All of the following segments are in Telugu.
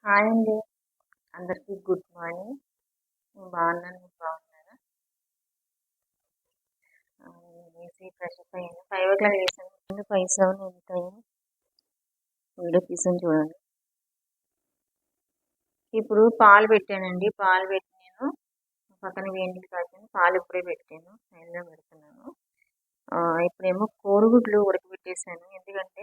హాయ్ అండి. అందరికీ గుడ్ మార్నింగ్. నేను బాగున్నాను. మీరు బాగున్నారా? నేను లేసి ఫ్రెష్ అప్ అయ్యాను. 5:00 లేసాను. 5:07 ఎంత అయింది? వీడియో తీసాను చూడండి. ఇప్పుడు పాలు పెట్టానండి. పాలు పెట్టి నేను పక్కన వేడి నీళ్ళు కాచాను. పాలు ఇప్పుడే పెట్టాను. లైన్‌లో పెడుతున్నాను. ఇప్పుడేమో కోడిగుడ్లు ఉడకబెట్టేసాను. ఎందుకంటే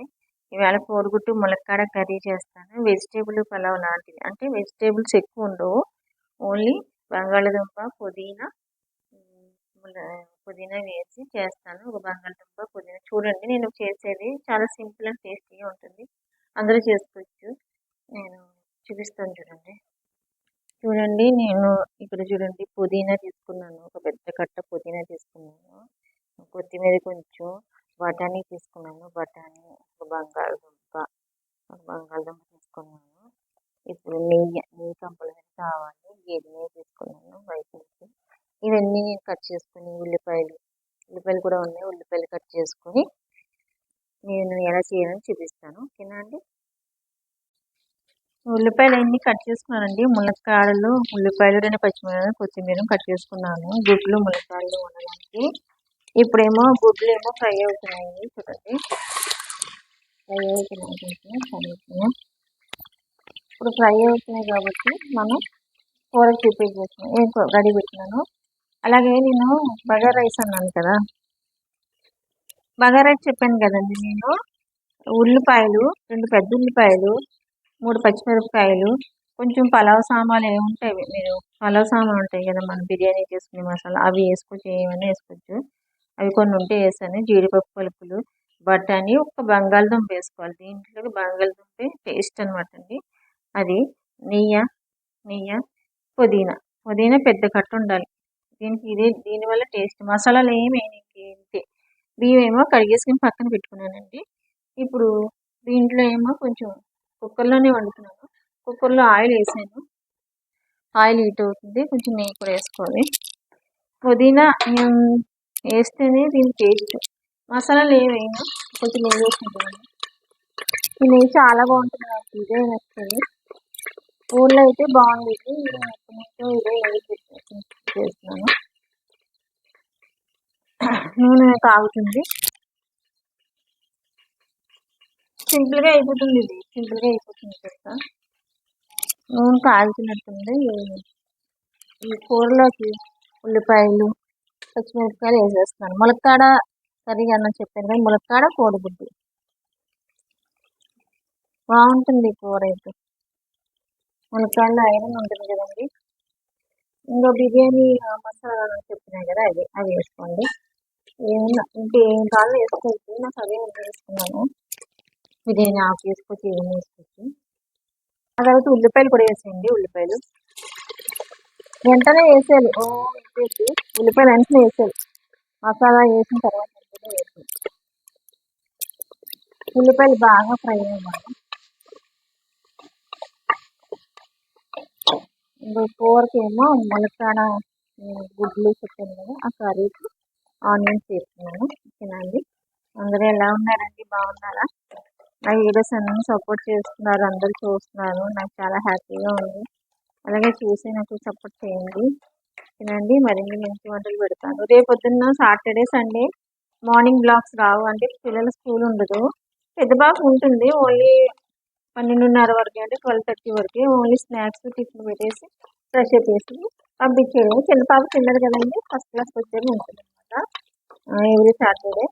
ఈవేళ కోడిగుడ్డు ములక్కాడ కర్రీ చేస్తాను. వెజిటేబుల్ పలావ్ లాంటిది. అంటే వెజిటేబుల్స్ ఎక్కువ ఉండవు. ఓన్లీ బంగాళదుంప, పుదీనా, హ్మ్. పుదీనా వేసి చేస్తాను. ఒక బంగాళదుంప, పుదీనా చూడండి నేను చేసేది చాలా సింపుల్ అండ్ టేస్టీగా ఉంటుంది. అందరూ చేసుకోవచ్చు. నేను చూపిస్తాను చూడండి. చూడండి నేను ఇక్కడ చూడండి పుదీనా తీసుకున్నాను. ఒక పెద్ద కట్ట పుదీనా తీసుకున్నాను. కొత్తిమీర కొంచెం, బఠానీ తీసుకున్నాను. బఠానీ, ఒక బంగాళదుంప తీసుకున్నాను. ఇప్పుడు నెయ్యి కంపల్సరీ కావాలి. గేదె నెయ్యి తీసుకున్నాను. వైట్ నెయ్యి. ఇవన్నీ నేను కట్ చేసుకుని ఉల్లిపాయలు కూడా ఉన్నాయి. ఉల్లిపాయలు కట్ చేసుకుని నేను ఎలా చేయాలని చూపిస్తాను. ఓకేనా అండి? ఉల్లిపాయలు అన్నీ కట్ చేసుకున్నానండి. ములక్కాడలు, ఉల్లిపాయలు, 2 పచ్చిమిరపకాయలు, కొత్తిమీర కట్ చేసుకున్నాను. గుడ్లు, ములక్కాడలు ఉండడానికి. ఇప్పుడేమో గుడ్లు ఏమో ఫ్రై అవుతున్నాయి. చూడండి ఫ్రై అవుతున్నాయి. ఇప్పుడు ఫ్రై అవుతున్నాయి కాబట్టి మనం కూరకి ప్రిపేర్ చేస్తున్నాం. రెడీ పెట్టినాను. అలాగే నేను బగారా రైస్ అన్నాను కదా, బగారా రైస్ చెప్పాను కదండి. నేను ఉల్లిపాయలు, 2 పెద్ద ఉల్లిపాయలు, 3 పచ్చిమిరపకాయలు, కొంచెం పలావ్ సామాన్లు ఏముంటాయి, మీరు పలావ్ సామాన్లు ఉంటాయి కదా, మనం బిర్యానీ చేసుకునే మసాలా అవి వేసుకోవచ్చు. ఏమైనా వేసుకోవచ్చు. అవి కొన్ని ఉంటే వేసాను. జీడిపప్పు పలుకులు, బఠానీ, ఒక బంగాళదుంప వేసుకోవాలి. దీంట్లోకి బంగాళదుంపే టేస్ట్ అనమాట అండి. అది నెయ్యి, పుదీనా పెద్ద కట్ట ఉండాలి. దీనివల్ల టేస్ట్. మసాలాలు ఏమి ఇంతే. బియ్యం ఏమో కడిగేసుకుని పక్కన పెట్టుకున్నానండి. ఇప్పుడు దీంట్లో ఏమో కొంచెం కుక్కర్లోనే వండుతున్నాను. కుక్కర్లో ఆయిల్ వేసాను. ఆయిల్ హీట్ అవుతుంది. కొంచెం నెయ్యి కూడా వేసుకోవాలి. పుదీనా వేస్తేనే దీని టేస్ట్. మసాలాలు ఏమైనా కొంచెం నెయ్యి వేసుకుంటాను. ఈ నెయ్యి చాలా బాగుంటుంది. నాకు ఇదే నచ్చింది. ఊళ్ళో అయితే బాగుండేది. ఇదే చేస్తున్నాను. నూనె కాగుతుంది. సింపుల్గా అయిపోతుంది. కదా. నూనె కాగుతున్నట్టుంది. ఈ కూరలోకి ఉల్లిపాయలు, పచ్చిమిరపకాయలు వేసేస్తున్నాను. ములక్కాడ సరిగా అన్న చెప్పాను కానీ ములక్కాడ కోడిగుడ్డు బాగుంటుంది. కూర అయితే ములక్కాడలో ఐరన్ ఉంటుంది కదండి. ఇంకో బిర్యానీ మసాలా చెప్పినాయి కదా, అవి వేసుకోండి. ఏమన్నా ఇంకేం కాదు వేసుకోవచ్చు. నాకు అవే వేసుకున్నాను. బిర్యానీ ఆకు వేసుకోవచ్చు, ఏం వేసుకోవచ్చు. ఆ తర్వాత ఉల్లిపాయలు కూడా వేసేయండి. ఉల్లిపాయలు వెంటనే వేసేయాలి. వేసేసి ఉల్లిపాయలు వెంటనే వేసేయాలి. మసాలా వేసిన తర్వాత వెంటనే వేసేయాలి. ఉల్లిపాయలు బాగా ఫ్రై అవ్వాలి. కూరకి ఏమో ములక్కాడ గుడ్లు చెప్పాను కదా, ఆ కర్రీకి ఆనియన్స్ వేస్తున్నాను. ఓకేనా అండి? అందరూ ఎలా ఉన్నారండి? బాగున్నారా? నా వీడియోస్ అన్నీ సపోర్ట్ చేస్తున్నారు. అందరూ చూస్తున్నారు. నాకు చాలా హ్యాపీగా ఉంది. అలాగే చూసి నాకు సపోర్ట్ చేయండి. ఓకేనండి? మరిన్ని మంచి వంటలు పెడతాను. రేపు పొద్దున్న సాటర్డే, సండే మార్నింగ్ బ్లాగ్స్ రావు. అంటే పిల్లల స్కూల్ ఉండదు. పెద్ద బాబు ఉంటుంది. ఓన్లీ 12:30 వరకు, అంటే 12:30 వరకు ఓన్లీ స్నాక్స్, టిఫిన్ పెట్టేసి ఫ్రెష్ అప్ చేసి పంపించేయడం. చిన్న పాప చిన్నది కదండి, ఫస్ట్ క్లాస్కి వచ్చేది ఉంటుంది అనమాట. ఎవ్రీ సాటర్డే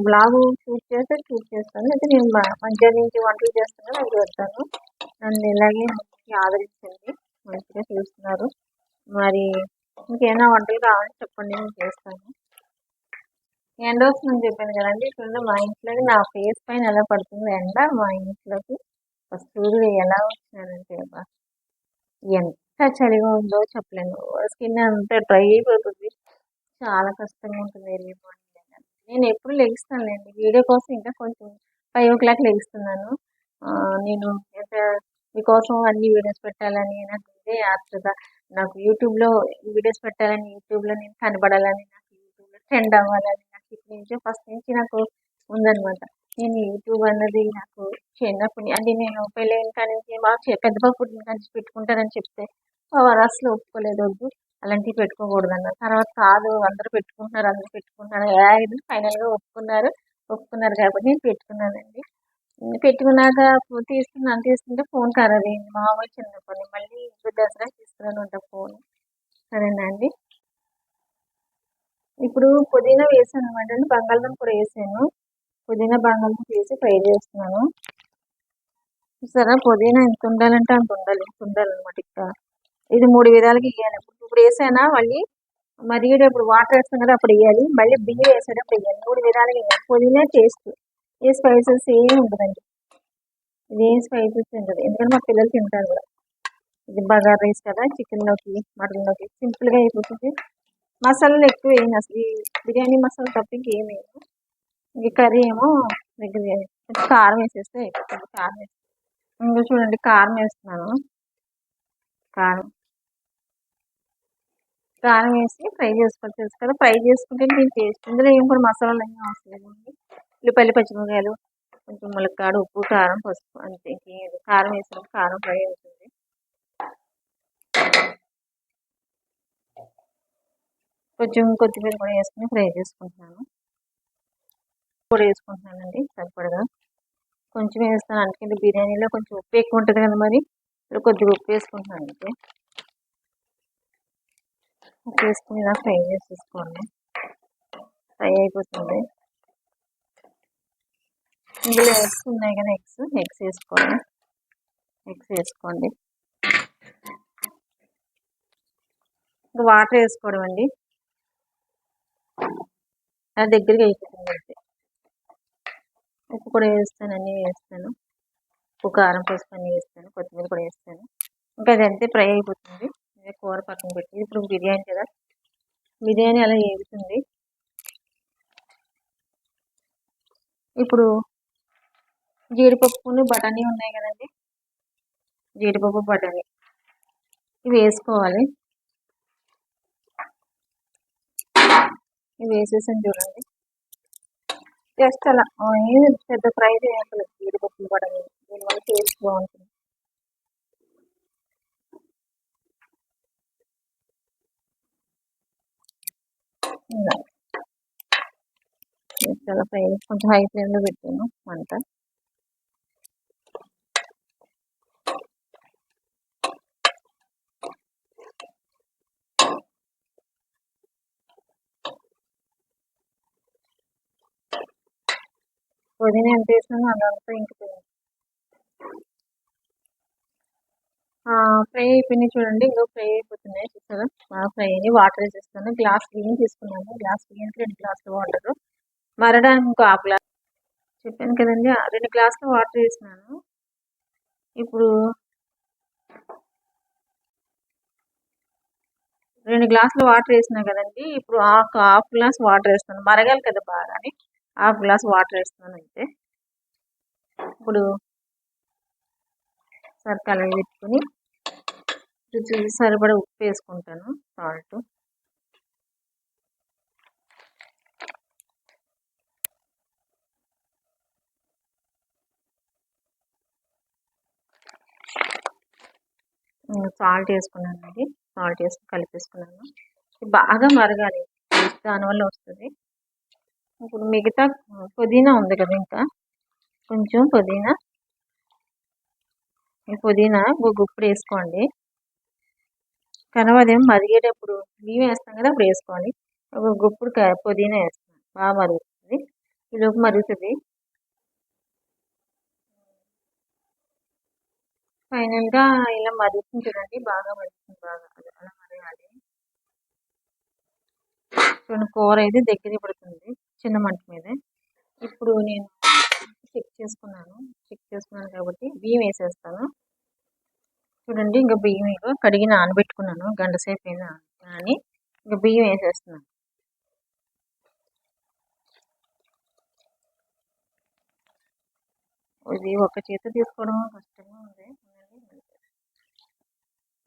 బ్లాగ్ షూట్ చేస్తాను. అయితే నేను మధ్యాహ్నం నుంచి వంటలు చేస్తాను, అవి పెడతాను. నన్ను ఇలాగే ఆదరించండి. మంచిగా చూస్తున్నారు. మరి ఇంకేమైనా వంటలు కావాలని చెప్పండి, నేను చేస్తాను. ఎండ వస్తుందని చెప్పాను కదండి. ఇప్పుడు మా ఇంట్లోకి నా ఫేస్ పైన ఎలా పడుతుంది ఎండ, మా ఇంట్లోకి సూర్యుడు ఎలా వచ్చినాడంటే ఎంత చలిగా ఉందో చెప్పలేను. స్కిన్ అంతా డ్రై అయిపోతుంది. చాలా కష్టంగా ఉంటుంది ఎర్లీ మార్నింగ్. నేను ఎప్పుడు లెగిస్తానులేండి వీడియో కోసం. ఇంకా కొంచెం 5:00 లెగిస్తున్నాను. నేను మీకోసం అన్ని వీడియోస్ పెట్టాలని నాకు ఇదే ఆతృత. నాకు యూట్యూబ్లో వీడియోస్ పెట్టాలని, యూట్యూబ్లో నేను కనబడాలని, నాకు యూట్యూబ్లో ట్రెండ్ అవ్వాలని నాకు ఇప్పటి నుంచో ఫస్ట్ నుంచి నాకు ఉందన్నమాట. నేను యూట్యూబ్ అన్నది నాకు చిన్నప్పటి అంటే నేను పెళ్ళైన కాడి నుంచి పెద్ద పాప పుట్టిన కాడి నుంచి పెట్టుకుంటానని చెప్తే మా వారు అసలు ఒప్పుకోలేదు. వద్దు అలాంటివి పెట్టుకోకూడదన్నారు. తర్వాత కాదు అందరూ పెట్టుకుంటున్నారు ఇది ఫైనల్‌గా ఒప్పుకున్నారు. ఒప్పుకున్నారు కాబట్టి నేను పెట్టుకున్నానండి. పెట్టుకున్నాక తీస్తుంటే ఫోన్ ఖరాబ్ అయింది. మామూలు చిన్న ఫోనే. మళ్ళీ ఇప్పుడు దసరాకి తీసుకున్నానంట ఫోన్. సరేనా అండి. ఇప్పుడు పుదీనా వేసాననమాట అండి. బంగాళదుంప కూడా వేసాను. పుదీనా బంగాళదుంప వేసి ఫ్రై చేస్తున్నాను. చూసారా పుదీనా ఎంత ఉండాలంటే అంత ఉండాలి. ఇంత ఉండాలన్నమాట ఇక్కడ. ఇది 3 విధాలుగా వేయాలి. ఇప్పుడు వేసానా మళ్ళీ మరిగేటప్పుడు వాటర్ వేస్తాం కదా అప్పుడు వేయాలి. మళ్ళీ బియ్యం వేసేటప్పుడు వేయాలి. 3 విధాలుగా వేయాలి. పుదీనా టేస్ట్. ఏ స్పైసెస్ ఏమి ఉండదండి. ఇదేం స్పైసెస్ ఉండదు. ఎందుకంటే మా పిల్లలు తింటారు కూడా. ఇది బగారా రైస్ కదా చికెన్లోకి మటన్లోకి సింపుల్గా అయిపోతుంది. మసాలాలు ఎక్కువ వేయను అసలు. ఈ బిర్యానీ మసాలా తప్ప ఇంకేం వేయను. ఇంక కర్రీ ఏమో దగ్గర కొంచెం కారం వేసేస్తే అయిపోతుంది. కారం వేసి ఇంకా చూడండి కారం వేస్తున్నాను. కారం కారం వేసి ఫ్రై చేసుకోవాలి. తెలుసు కదా ఫ్రై చేసుకుంటే దీని టేస్ట్. ఇందులో ఏం కూడా మసాలాలు ఏమీ అవసరం లేదండి. ఉల్లిపాయలు పచ్చిమిరపకాయలు కొంచెం ములక్కాడ ఉప్పు కారం పసుపు అంతే. ఇంకేం కారం వేసినప్పుడు కారం ఫ్రై అవుతుంది. కొంచెం కొత్తిమీర కూడా వేసుకుని ఫ్రై చేసుకుంటున్నాను. కూడా వేసుకుంటున్నానండి సరిపడగా. కొంచెం వేస్తాను అందుకని బిర్యానీలో కొంచెం ఉప్పు ఎక్కువ ఉంటుంది కదా మరి ఇప్పుడు కొద్దిగా ఉప్పు వేసుకుంటున్నాను అంతే. ఉప్పు వేసుకుని ఇలా ఫ్రై చేసేసుకోండి. ఫ్రై అయిపోతుంది. ఇందులో ఎగ్స్ ఉన్నాయి కదా ఎగ్స్ వేసుకోండి. ఎగ్స్ వేసుకోండి. ఇంకా వాటర్ వేసుకోవడం అండి. అది దగ్గరికి అయిపోతుంది అంతే. ఉప్పు కూడా వేస్తాను, అన్నీ వేస్తాను. ఉప్పు కారం పసుపు అన్నీ వేస్తాను. కొత్తిమీర కూడా వేస్తాను. ఇంకా అది అంతే ఫ్రై అయిపోతుంది. కూర పక్కన పెట్టి ఇప్పుడు బిర్యానీ కదా బిర్యానీ అలా వేగుతుంది. ఇప్పుడు జీడిపప్పును బఠానీ ఉన్నాయి కదండి. జీడిపప్పు బఠానీ ఇవి వేసుకోవాలి. ఇవి వేసేసాను చూడండి. జస్ట్ అలా ఏమి పెద్ద ఫ్రై చేయక్కర్లేదు. జీడిపప్పులు బఠానీ దీనివల్ల టేస్ట్ బాగుంటుంది. ఇలా చాలా ఫ్రై కొంచెం హై ఫ్లేమ్లో పెట్టాను మంట. పుదీనా ఎంత వేసినానో అదంతా ఇంకిపోయింది. ఫ్రై అయిపోయినాయి చూడండి. ఇంకా ఫ్రై అయిపోతున్నాయి చూసారా. బాగా ఫ్రై అయ్యి వాటర్ వేసేస్తాను. గ్లాస్ బియ్యం తీసుకున్నాను. గ్లాస్ బియ్యానికి 2 గ్లాసులు వాటర్. మరడానికి ఇంకో హాఫ్ గ్లాస్ చెప్పాను కదండి. 2 గ్లాసులు వాటర్ వేసినాను. ఇప్పుడు 2 గ్లాసులు వాటర్ వేసినా కదండి. ఇప్పుడు హాఫ్ గ్లాస్ వాటర్ వేస్తాను. మరగాలి కదా బాగా అని హాఫ్ గ్లాస్ వాటర్ వేస్తున్నాను అంతే. ఇప్పుడు సరికలా పెట్టుకుని రుచికి సరిపడా ఉప్పు వేసుకుంటాను. సాల్ట్ సాల్ట్ వేసుకున్నానండి. సాల్ట్ వేసి కలిపేసుకున్నాను. బాగా మరగాలి. దానివల్ల వస్తుంది. ఇప్పుడు మిగతా పుదీనా ఉంది కదా ఇంకా కొంచెం పుదీనా ఈ పుదీనా గుప్పుడు వేసుకోండి. కనవదేం మరిగేటప్పుడు బియ్యం వేస్తాం కదా అప్పుడు వేసుకోవాలి. ఒక గుప్పుడు పుదీనా వేస్తాను. బాగా మరుగుతుంది. ఈలోపు మరుగుతుంది. ఫైనల్గా ఇలా మరుగుతుంది చూడండి. బాగా మరుగుతుంది. బాగా అలా మరగాలి. చూడండి కూర అయితే దగ్గర పడుతుంది చిన్న మంట మీద. ఇప్పుడు నేను చెక్ చేసుకున్నాను కాబట్టి బియ్యం వేసేస్తాను. చూడండి ఇంకా బియ్యం కడిగి నానబెట్టుకున్నాను. గంట సేపు అయినా అని ఇంకా బియ్యం వేసేస్తున్నాను. ఇది ఒక చేతి తీసుకోవడం కష్టంగా ఉంది.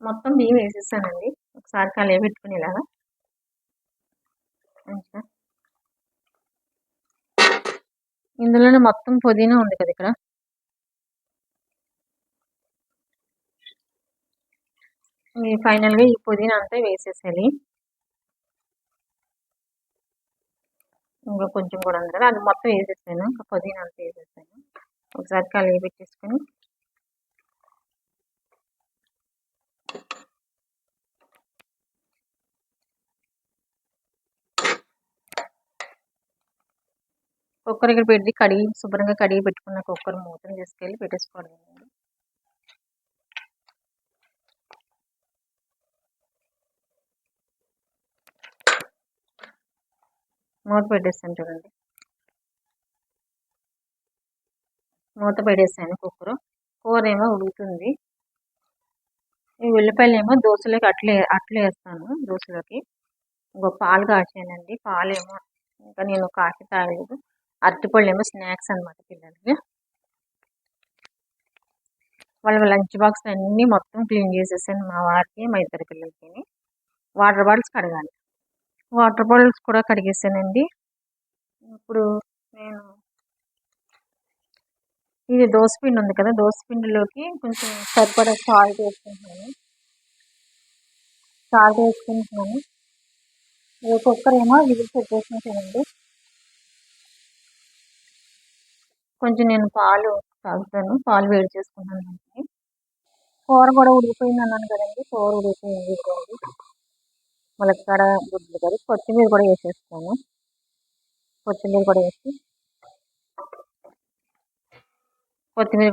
మొత్తం బియ్యం వేసేసానండి. ఒకసారి కలియ పెట్టుకునేలాగా ఇందులోనే మొత్తం మొత్తం పుదీనా ఉంది కదా ఇక్కడ. ఫైనల్గా ఈ పుదీనా అంతా వేసేసేయాలి. ఇంకా కొంచెం కూడా ఉంది కదా, అది మొత్తం వేసేసాను. ఇంకా పుదీనా అంతా వేసేసాను. ఒకసారి కలిగి పెట్టేసుకొని కుక్కర్ ఇక్కడ పెట్టి శుభ్రంగా కడిగి పెట్టుకున్న కుక్కర్ మూతను తీసుకెళ్ళి పెట్టేసుకోవడం. మూత పెట్టేస్తాను చూడండి. మూత పెట్టేసాను కుక్కరు. కూర ఏమో ఉడుకుతుంది. ఈ ఉల్లిపాయలు ఏమో దోశలోకి అట్లే వేస్తాను. దోశలోకి ఇంకో పాలు కాచానండి. పాలేమో ఇంకా నేను కాఫీ తాగలేదు. అరటిపళ్ళు ఏమో స్నాక్స్ అనమాట పిల్లలకి. వాళ్ళ లంచ్ బాక్స్ అన్నీ మొత్తం క్లీన్ చేసేసాను. మా వారికి, మా ఇద్దరు పిల్లలకి. వాటర్ బాటిల్స్ కడగాలి. వాటర్ బాటిల్స్ కూడా కడిగేసానండి. ఇప్పుడు నేను ఇది దోసపిండి ఉంది కదా, దోసపిండిలోకి కొంచెం సరిపడా సాల్ట్ వేసుకుంటున్నాను. కుక్కర్ ఏమో విజిల్స్ వచ్చేసినా చూడండి. కొంచెం నేను పాలు తాగుతాను. పాలు వేడి చేసుకుంటాను. కూర కూడా ఉడికిపోయింది అన్నాను కదండి. కూర ఉడికిపోయింది. ములక్కాడ గుడ్లు కదా, కొత్తిమీర కూడా వేసేస్తాను. కొత్తిమీర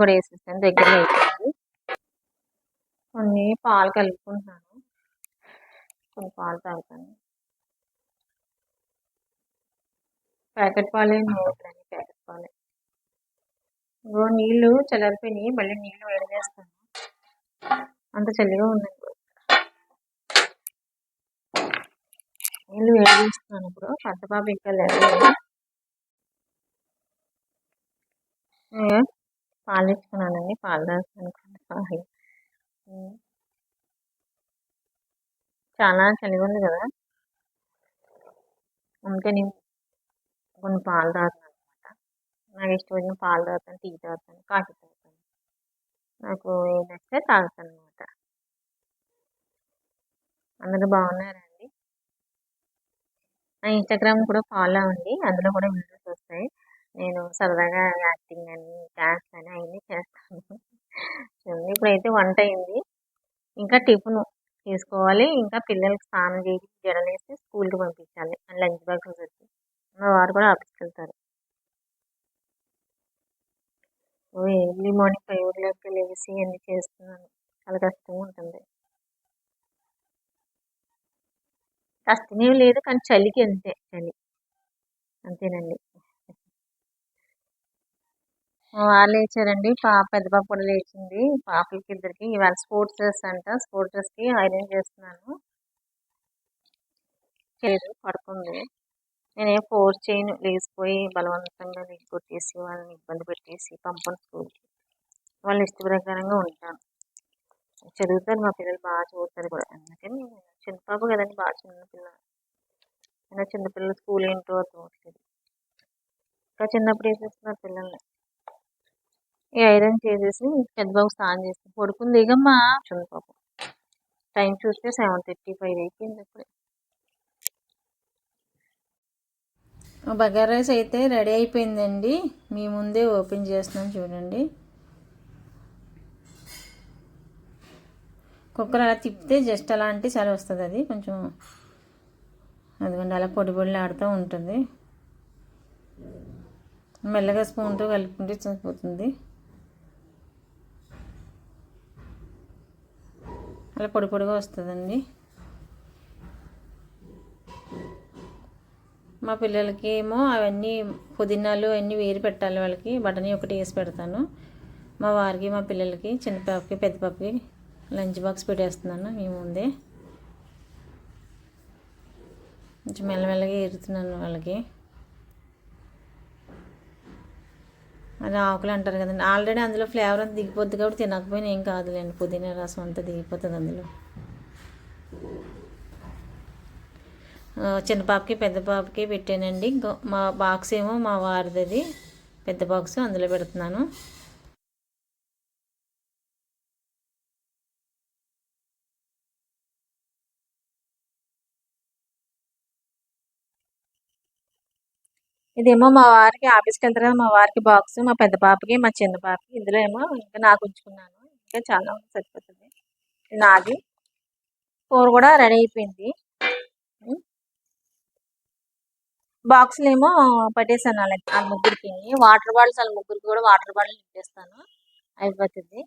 కూడా వేసేస్తాను. దగ్గరగా అయిపోయింది. కొన్ని పాలు కలుపుకుంటున్నాను. కొన్ని పాలు తాగుతాను. ప్యాకెట్ పాలే నోట్లని, ప్యాకెట్ పాలే. నీళ్ళు చల్లారిపోయినాయి. మళ్ళీ నీళ్ళు వేడి చేస్తాను. అంత చలిగా ఉందండి. నీళ్ళు వేడి చేస్తున్నాను. ఇప్పుడు పెద్ద పాప ఇంకా లేదు. పాలు ఇచ్చుకున్నానండి. పాలు తాగుతాను. చాలా చలిగా ఉంది కదా, అందుకే నేను కొన్ని పాలు తాగుతాను అనమాట. నాకు ఇష్టమైన పాలు తాగుతాను, టీ తాగుతాను, కాఫీ తాగుతాను. నాకు ఏది నచ్చితే తాగుతాను అనమాట. అందరూ బాగున్నారండి. నా ఇన్స్టాగ్రామ్ కూడా ఫాలో అవ్వండి. అందులో కూడా వీడియోస్ వస్తాయి. నేను సరదాగా యాక్టింగ్ అని, డాన్స్ అని అవన్నీ చేస్తాను. ఇప్పుడైతే వంట అయింది. ఇంకా టిఫిన్ తీసుకోవాలి. ఇంకా పిల్లలకి స్నానం చేసి జడలేసి స్కూల్కి పంపించాలి. లంచ్ బాక్స్ వచ్చి మా వారు కూడా ఆఫీస్కి వెళ్తారు. ఎర్లీ మార్నింగ్ 5 లేసి అన్ని చేస్తున్నాను. చాలా కష్టంగా ఉంటుంది. కష్టమేం లేదు, కానీ చలికి చలి అంతేనండి. వాళ్ళు లేచారండి. పెద్ద పాప కూడా లేచింది. పాపలకి ఇద్దరికి ఇవాళ స్పోర్ట్స్ డ్రెస్ అంట. స్పోర్ట్స్ డ్రెస్కి ఐరన్ చేస్తున్నాను. పడుకుంది. నేనేం ఫోర్స్ చేయను. లేచిపోయి బలవంతంగా కొట్టేసి వాళ్ళని ఇబ్బంది పెట్టేసి పంపను స్కూల్కి. వాళ్ళ ఇష్ట ప్రకారంగా ఉంటాను. చదువుతారు మా పిల్లలు, బాగా చదువుతారు కూడా. అందుకని చిన్నపాప కదండి, బాగా చిన్నపిల్ల. చిన్నపిల్లలు స్కూల్ ఏంటో అర్థమవుతుంది. ఇంకా చిన్నప్పుడు వేసేస్తున్నారు పిల్లల్ని. ఈ ఐరన్ చేసేసి పెద్ద బాబు స్నానం చేసి పడుకుంది. దిగమ్మా చిన్నపాప. టైం చూస్తే 7:35 అయిపోయింది. అప్పుడే బగారా రైస్ అయితే రెడీ అయిపోయిందండి. మీ ముందే ఓపెన్ చేస్తున్నాను చూడండి. కుక్కర్ అలా తిప్పితే జస్ట్ అలాంటి సరి వస్తుంది. అది కొంచెం అదిగోండి అలా పొడి ఆడుతూ ఉంటుంది. మెల్లగా స్పూన్తో కలుపుకుంటే సరిపోతుంది. అలా పొడిగా వస్తుందండి. మా పిల్లలకి ఏమో అవన్నీ పుదీనాలు అవన్నీ వేరి పెట్టాలి. వాళ్ళకి బఠానీ ఒకటి వేసి పెడతాను. మా వారికి, మా పిల్లలకి, చిన్న పాపకి, పెద్ద పాపకి లంచ్ బాక్స్ పెట్టేస్తున్నాను మీ ముందే. కొంచెం మెల్లమెల్లగా ఏరుతున్నాను వాళ్ళకి. అది ఆకులు అంటారు కదండి. ఆల్రెడీ అందులో ఫ్లేవర్ అంతా దిగిపోద్ది కాబట్టి తినకపోయినా ఏం కాదులేండి. పుదీనా రసం అంతా దిగిపోతుంది అందులో. చిన్న పాపకి, పెద్ద పాపకి పెట్టానండి. మా బాక్స్ ఏమో మా వారిది. పెద్ద బాక్స్ అందులో పెడుతున్నాను. ఇదేమో మా వారికి ఆఫీస్కి వెళ్తారు కదా, మా వారికి బాక్స్, మా పెద్ద పాపకి, మా చిన్న పాపకి. ఇందులో ఏమో ఇంకా నాకు ఉంచుకున్నాను. ఇంకా చాలా సరిపోతుంది. నాది కూర కూడా రెడీ అయిపోయింది. బాక్సులు ఏమో పట్టేసాను వాళ్ళ ముగ్గురికి. వాటర్ బాటిల్స్ వాళ్ళ ముగ్గురికి కూడా వాటర్ బాటిల్ నింపేస్తాను, అయిపోతుంది.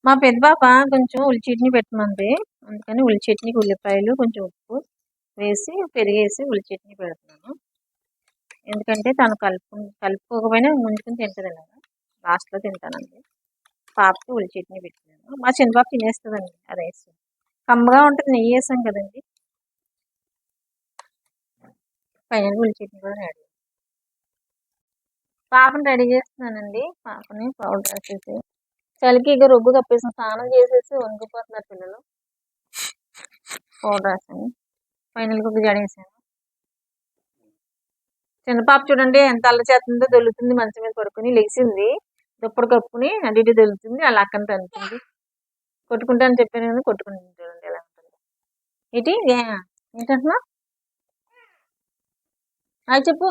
మా పెద్ద పాప కొంచెం ఉల్లి చట్నీ పెట్టమంది, అందుకని ఉల్లి చట్నీకి ఉల్లిపాయలు కొంచెం ఉప్పు వేసి పెరిగేసి ఉల్లి చట్నీ పెడుతున్నాను. ఎందుకంటే తను కలుపుకోకపోయినా ముంచుకుని తింటుంది కదా, లాస్ట్లో తింటానండి. పాపకి ఉల్లి చట్నీ పెట్టినాను. మా చిన్న పాప తినేస్తుందండి ఆ రైస్, కమ్మగా ఉంటుంది, నెయ్యి వేసాం కదండి. పైన ఉల్లి చట్నీ కూడా రెడీ. పాపని రెడీ చేస్తున్నానండి. పాపని పౌడర్ వేసేసి చలికి ఇక రొగ్గు కప్పేసి స్నానం చేసేసి వంగిపోతున్నారు పిల్లలు. పౌడర్ వేసాను, ఫైనల్గా ఒక జడేసాను. చిన్న పాప చూడండి ఎంత అల్ల చేస్తుందో, దొల్లుతుంది మంచం మీద పడుకుని. లెగిసింది, దుప్పటి కప్పుకుని అటు ఇటు దొల్లుతుంది, అలా అక్కని తంతుంది. కొట్టుకుంటానని చెప్పాను కానీ కొట్టుకుంటుంది. చూడండి ఎలా ఉంటుంది. ఇటీ ఏంటంటున్నా అది చెప్పు.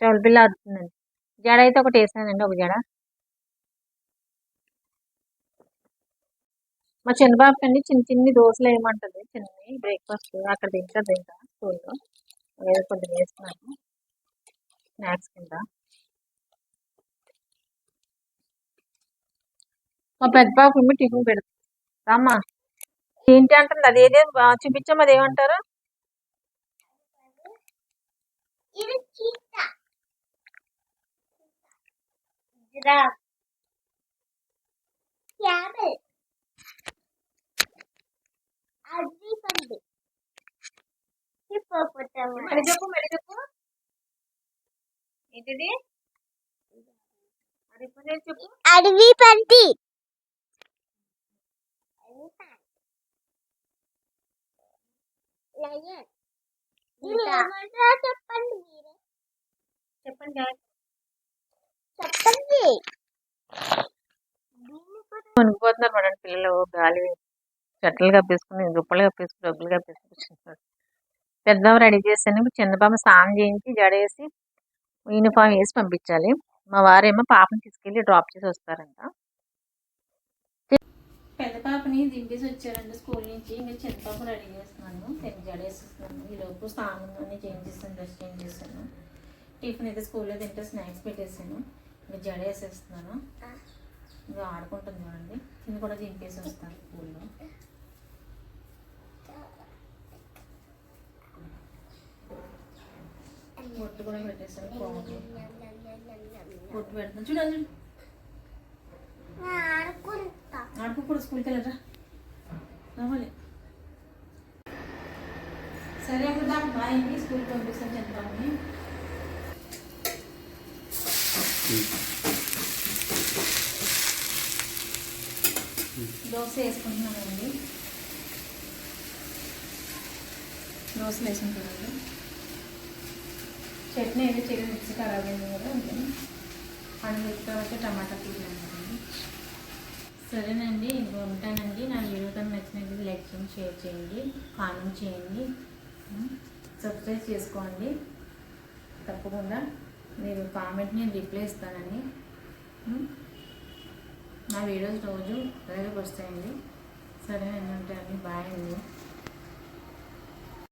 చెవుల పిల్ల ఆడుతుందండి. జడ అయితే ఒకటి వేసానండి, ఒక జడ. మా చిన్న బాబు అండి చిన్న చిన్ని దోశలు వేయమంటుంది, చిన్నవి బ్రేక్ఫాస్ట్ అక్కడ తింటుంది ఇంకా స్కూల్లో. ఏదో కొద్దిగా వేస్తున్నాను స్నాక్స్ కింద. మా పెద్ద బాబు ఏమో టిఫిన్ పెడతామా ఏంటి అంటుంది, అదేదే చూపించాం, అదేమంటారు? చెప్పు ఏంటిది? చెప్పు. అడవి పంది. చెప్పండి మీరే, చెప్పండి చెప్పండి. వణికిపోతున్నారు మేడం పిల్లలు, గాలి చెట్టలు కప్పేసుకుని దుప్పలు కప్పేసుకుని డబ్బులు కప్పేసుకుంటున్నారు. పెద్దమ్మ రెడీ చేశాను, చిన్న పాప స్నానం చేయించి జడేసి యూనిఫామ్ వేసి పంపించాలి. మా వారేమో పాపని తీసుకెళ్ళి డ్రాప్ చేసి వస్తారంట. పెద్ద పాపని దింపేసి వచ్చారండి స్కూల్ నుంచి. ఇంకా చిన్న పాప రెడీ చేస్తున్నాను, జడేసిస్తున్నాను. ఈలోపు స్నానం అన్నీ చేంజ్ చేస్తాను, డ్రెస్ చేంజ్ చేస్తాను. టిఫిన్ అయితే స్కూల్లో తింటే స్నాక్స్ పెట్టేసాను, ఇంకా జడేసేస్తున్నాను. ఇంకా ఆడుకుంటుంది చూడండి. నేను కూడా దింపేసి వస్తాను స్కూల్లో. బొట్టు కూడా పెట్టేసాను, బొట్టు పెడతాను. చూడండి ఆడుకోకూడదు, స్కూల్కి వెళ్ళరా రావాలి. సరే అప్పుడు దాకా బాయ్, స్కూల్కి పంపిస్తాను చెప్తామని. దోశ వేసుకుంటున్నానండి, దోశలు వేసుకుంటున్నాను. చట్నీ అయితే చికెన్ మిక్సీ ఖరాబ్ అయింది కదా, అందుకని పండుగ టమాటా తీయాలండి. సరేనండి, ఇంకా ఉంటానండి. నా వీడియో కనుక నచ్చినట్లయితే లైక్ చేయండి, షేర్ చేయండి, కామెంట్ చేయండి, సబ్స్క్రైబ్ చేసుకోండి. తప్పకుండా మీరు కామెంట్ నేను రిప్లై ఇస్తానండి. నా వీడియోస్ రోజు అలాగే వస్తాయండి. సరేనండి, ఉంటాయండి. బాయ్ అండి.